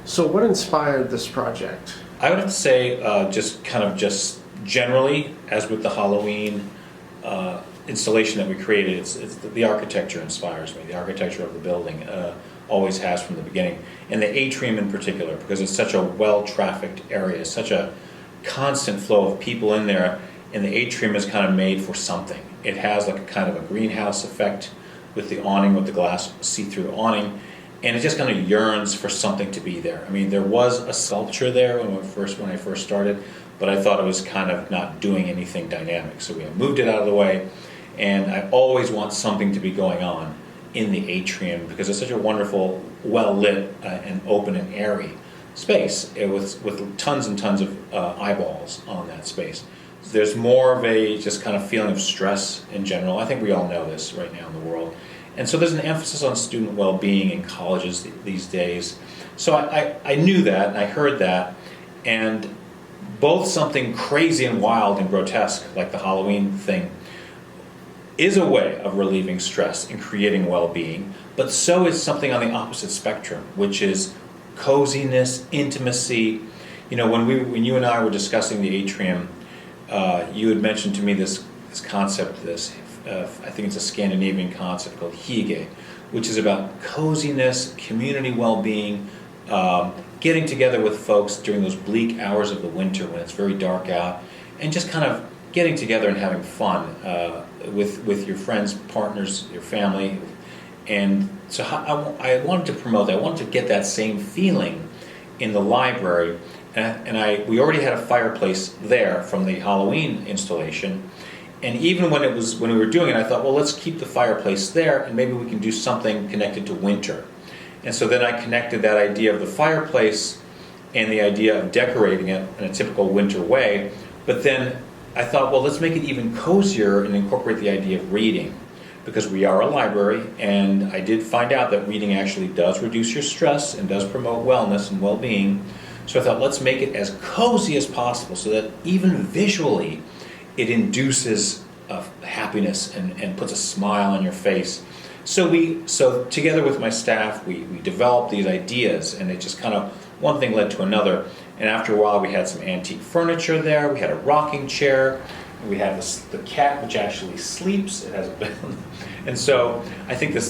So what inspired this project? I would have to say just generally, as with the Halloween installation that we created, it's the architecture inspires me. The architecture of the building always has from the beginning. And the atrium in particular, because it's such a well-trafficked area, such a constant flow of people in there, and the atrium is kind of made for something. It has like a kind of a greenhouse effect with the awning, with the glass see-through awning, and it just kind of yearns for something to be there. I mean, there was a sculpture there when I first started, but I thought it was kind of not doing anything dynamic. So we moved it out of the way, and I always want something to be going on in the atrium because it's such a wonderful, well-lit and open and airy space with tons and tons of eyeballs on that space. There's more of a just kind of feeling of stress in general. I think we all know this right now in the world. And so there's an emphasis on student well-being in colleges these days. So I knew that, and I heard that, and both something crazy and wild and grotesque, like the Halloween thing, is a way of relieving stress and creating well-being, but so is something on the opposite spectrum, which is coziness, intimacy. You know, when you and I were discussing the atrium, you had mentioned to me this concept, I think it's a Scandinavian concept called hygge, which is about coziness, community well-being, getting together with folks during those bleak hours of the winter when it's very dark out, and just kind of getting together and having fun with your friends, partners, your family. And so I wanted to promote that. I wanted to get that same feeling in the library. And we already had a fireplace there from the Halloween installation. And even when we were doing it, I thought, well, let's keep the fireplace there, and maybe we can do something connected to winter. And so then I connected that idea of the fireplace and the idea of decorating it in a typical winter way. But then I thought, well, let's make it even cozier and incorporate the idea of reading, because we are a library, and I did find out that reading actually does reduce your stress and does promote wellness and well-being. So I thought, let's make it as cozy as possible so that even visually it induces happiness and puts a smile on your face. So together with my staff, we developed these ideas, and it just kind of, one thing led to another. And after a while, we had some antique furniture there. We had a rocking chair. We had the cat, which actually sleeps. It has a bed. And so I think the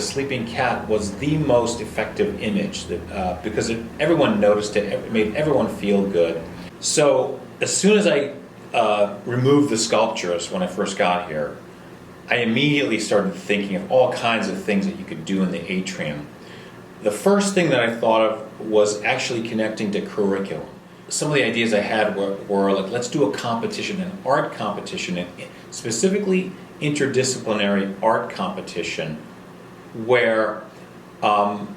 sleeping cat, was the most effective image because everyone noticed it. It made everyone feel good. So as soon as I removed the sculptures when I first got here, I immediately started thinking of all kinds of things that you could do in the atrium. The first thing that I thought of was actually connecting to curriculum. Some of the ideas I had were like, let's do a competition, an art competition, specifically interdisciplinary art competition, where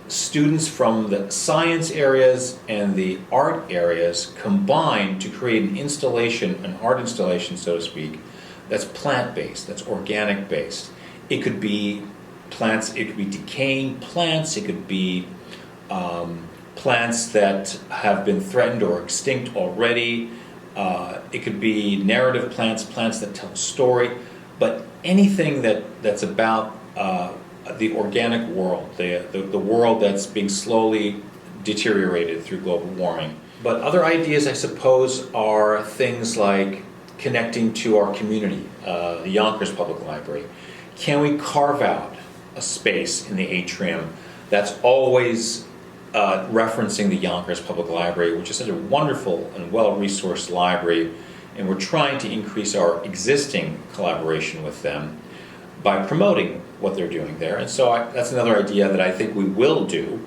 students from the science areas and the art areas combine to create an art installation, so to speak, that's plant-based, that's organic-based. It could be plants, it could be decaying plants, it could be plants that have been threatened or extinct already. It could be narrative plants, plants that tell a story, but anything that's about the organic world, the world that's being slowly deteriorated through global warming. But other ideas, I suppose, are things like connecting to our community, the Yonkers Public Library. Can we carve out a space in the atrium that's always referencing the Yonkers Public Library, which is such a wonderful and well-resourced library, and we're trying to increase our existing collaboration with them by promoting what they're doing there. And so that's another idea that I think we will do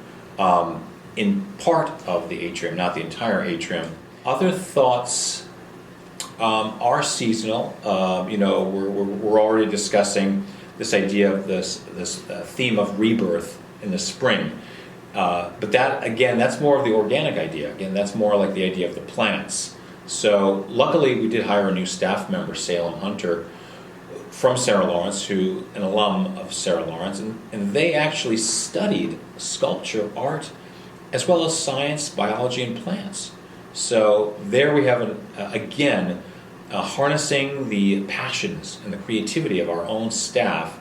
in part of the atrium, not the entire atrium. Other thoughts are seasonal. We're already discussing this idea of this theme of rebirth in the spring. But that, again, that's more of the organic idea. Again, that's more like the idea of the plants. So luckily we did hire a new staff member, Salem Hunter, from Sarah Lawrence, an alum of Sarah Lawrence, and they actually studied sculpture, art, as well as science, biology, and plants. So there we have, harnessing the passions and the creativity of our own staff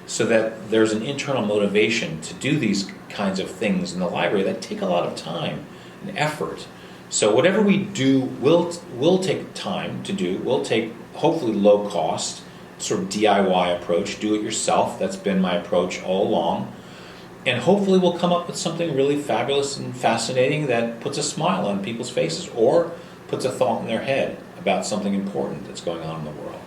so that there's an internal motivation to do these kinds of things in the library that take a lot of time and effort. So whatever we do will take time to do, will take hopefully low cost, sort of DIY approach, do it yourself. That's been my approach all along. And hopefully we'll come up with something really fabulous and fascinating that puts a smile on people's faces or puts a thought in their head about something important that's going on in the world.